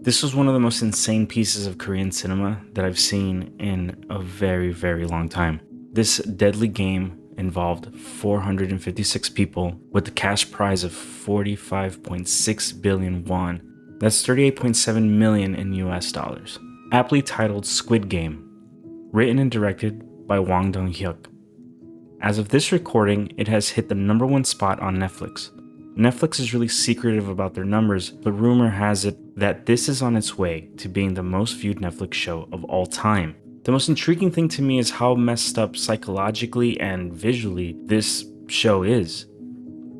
This was one of the most insane pieces of Korean cinema that I've seen in a very, very long time. This deadly game involved 456 people with a cash prize of 45.6 billion won. That's 38.7 million in US dollars. Aptly titled Squid Game, written and directed by Wang Dong-hyuk. As of this recording, it has hit the #1 spot on Netflix. Netflix is really secretive about their numbers, but rumor has it that this is on its way to being the most viewed Netflix show of all time. The most intriguing thing to me is how messed up psychologically and visually this show is.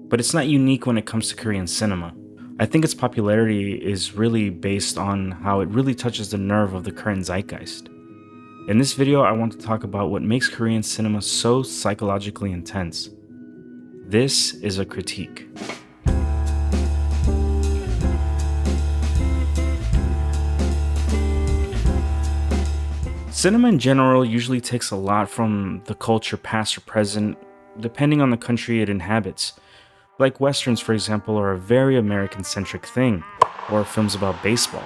But it's not unique when it comes to Korean cinema. I think its popularity is really based on how it really touches the nerve of the current zeitgeist. In this video, I want to talk about what makes Korean cinema so psychologically intense. This is a critique. Cinema in general usually takes a lot from the culture past or present, depending on the country it inhabits. Like westerns, for example, are a very American-centric thing, or films about baseball.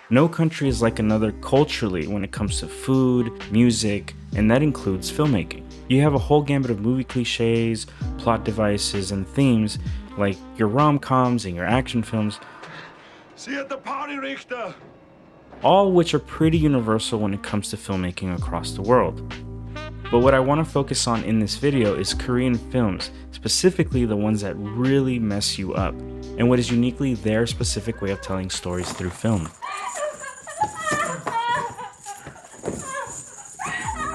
No country is like another culturally when it comes to food, music, and that includes filmmaking. You have a whole gambit of movie cliches, plot devices, and themes like your rom-coms and your action films. See you at the party, Richter! All which are pretty universal when it comes to filmmaking across the world. But what I want to focus on in this video is Korean films, specifically the ones that really mess you up, and what is uniquely their specific way of telling stories through film.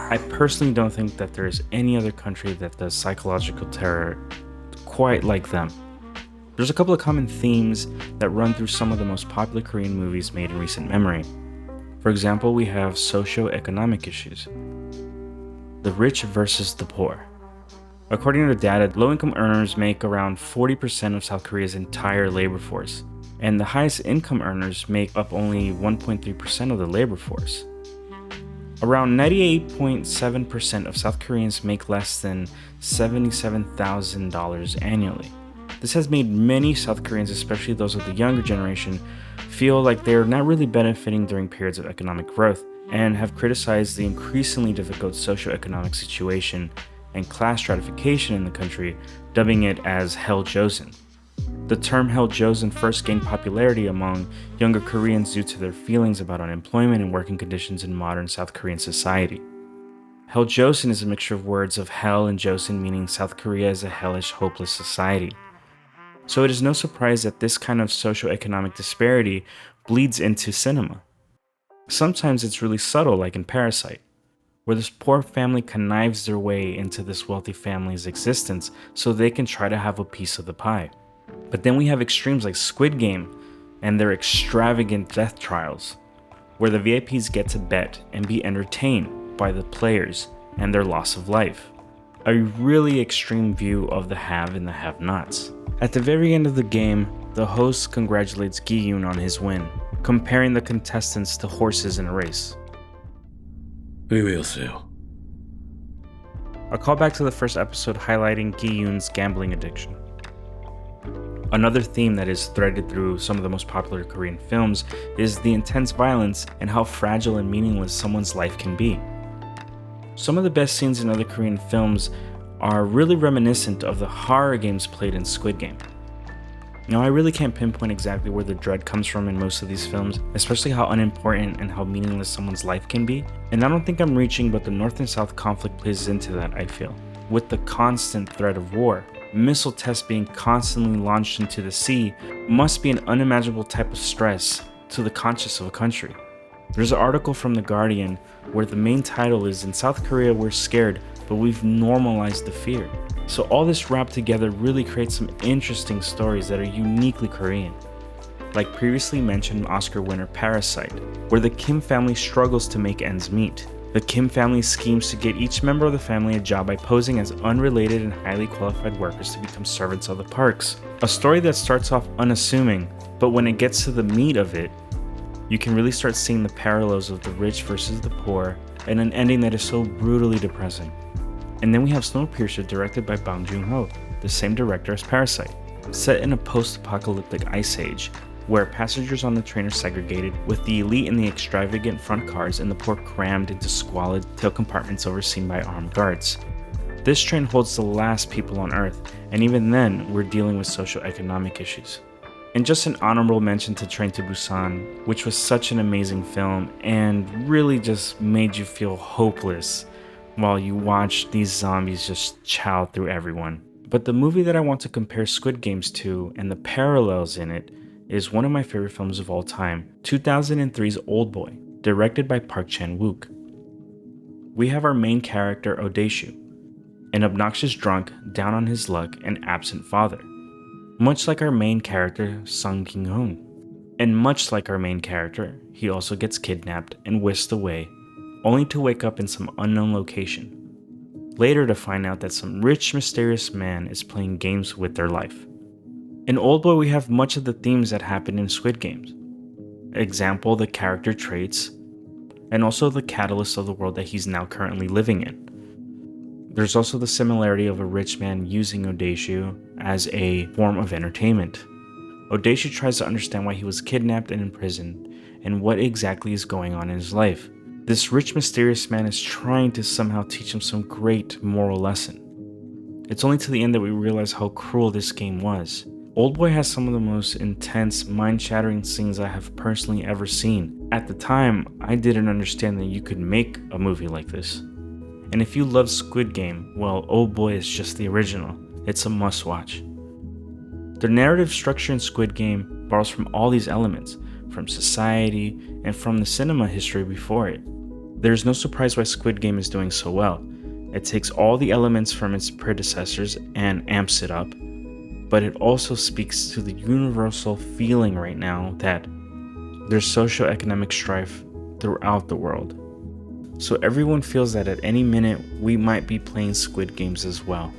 I personally don't think that there is any other country that does psychological terror quite like them. There's a couple of common themes that run through some of the most popular Korean movies made in recent memory. For example, we have socioeconomic issues. The rich versus the poor. According to data, low-income earners make around 40% of South Korea's entire labor force, and the highest income earners make up only 1.3% of the labor force. Around 98.7% of South Koreans make less than $77,000 annually. This has made many South Koreans, especially those of the younger generation, feel like they're not really benefiting during periods of economic growth, and have criticized the increasingly difficult socioeconomic situation and class stratification in the country, dubbing it as Hell Joseon. The term Hell Joseon first gained popularity among younger Koreans due to their feelings about unemployment and working conditions in modern South Korean society. Hell Joseon is a mixture of words of hell and Joseon, meaning South Korea is a hellish, hopeless society. So it is no surprise that this kind of socioeconomic disparity bleeds into cinema. Sometimes it's really subtle, like in Parasite, where this poor family connives their way into this wealthy family's existence so they can try to have a piece of the pie. But then we have extremes like Squid Game and their extravagant death trials, where the VIPs get to bet and be entertained by the players and their loss of life. A really extreme view of the have and the have-nots. At the very end of the game, the host congratulates Gi-yoon on his win, comparing the contestants to horses in a race. We will see. A callback to the first episode highlighting Gi-yoon's gambling addiction. Another theme that is threaded through some of the most popular Korean films is the intense violence and how fragile and meaningless someone's life can be. Some of the best scenes in other Korean films are really reminiscent of the horror games played in Squid Game. Now, I really can't pinpoint exactly where the dread comes from in most of these films, especially how unimportant and how meaningless someone's life can be, and I don't think I'm reaching, but the North and South conflict plays into that, I feel. With the constant threat of war, missile tests being constantly launched into the sea must be an unimaginable type of stress to the conscience of a country. There's an article from The Guardian where the main title is, "In South Korea we're scared, but we've normalized the fear." So all this wrapped together really creates some interesting stories that are uniquely Korean. Like previously mentioned Oscar winner Parasite, where the Kim family struggles to make ends meet. The Kim family schemes to get each member of the family a job by posing as unrelated and highly qualified workers to become servants of the parks. A story that starts off unassuming, but when it gets to the meat of it, you can really start seeing the parallels of the rich versus the poor, and an ending that is so brutally depressing. And then we have Snowpiercer, directed by Bong Joon-ho, the same director as Parasite. Set in a post-apocalyptic ice age, where passengers on the train are segregated, with the elite in the extravagant front cars and the poor crammed into squalid tail compartments overseen by armed guards. This train holds the last people on Earth, and even then, we're dealing with socioeconomic issues. And just an honorable mention to Train to Busan, which was such an amazing film and really just made you feel hopeless while you watched these zombies just chow through everyone. But the movie that I want to compare Squid Games to and the parallels in it is one of my favorite films of all time, 2003's Oldboy, directed by Park Chan-wook. We have our main character Odeshu, an obnoxious drunk, down on his luck, and absent father. Much like our main character, Sung King-hoon. And much like our main character, he also gets kidnapped and whisked away, only to wake up in some unknown location. Later to find out that some rich, mysterious man is playing games with their life. In Oldboy, we have much of the themes that happen in Squid Games. Example, the character traits, and also the catalyst of the world that he's now currently living in. There's also the similarity of a rich man using Odeshu as a form of entertainment. Odeshu tries to understand why he was kidnapped and imprisoned, and what exactly is going on in his life. This rich, mysterious man is trying to somehow teach him some great moral lesson. It's only to the end that we realize how cruel this game was. Oldboy has some of the most intense, mind-shattering scenes I have personally ever seen. At the time, I didn't understand that you could make a movie like this. And if you love Squid Game, well, Oldboy is just the original. It's a must-watch. The narrative structure in Squid Game borrows from all these elements, from society and from the cinema history before it. There's no surprise why Squid Game is doing so well. It takes all the elements from its predecessors and amps it up, but it also speaks to the universal feeling right now that there's socioeconomic strife throughout the world. So everyone feels that at any minute we might be playing Squid Games as well.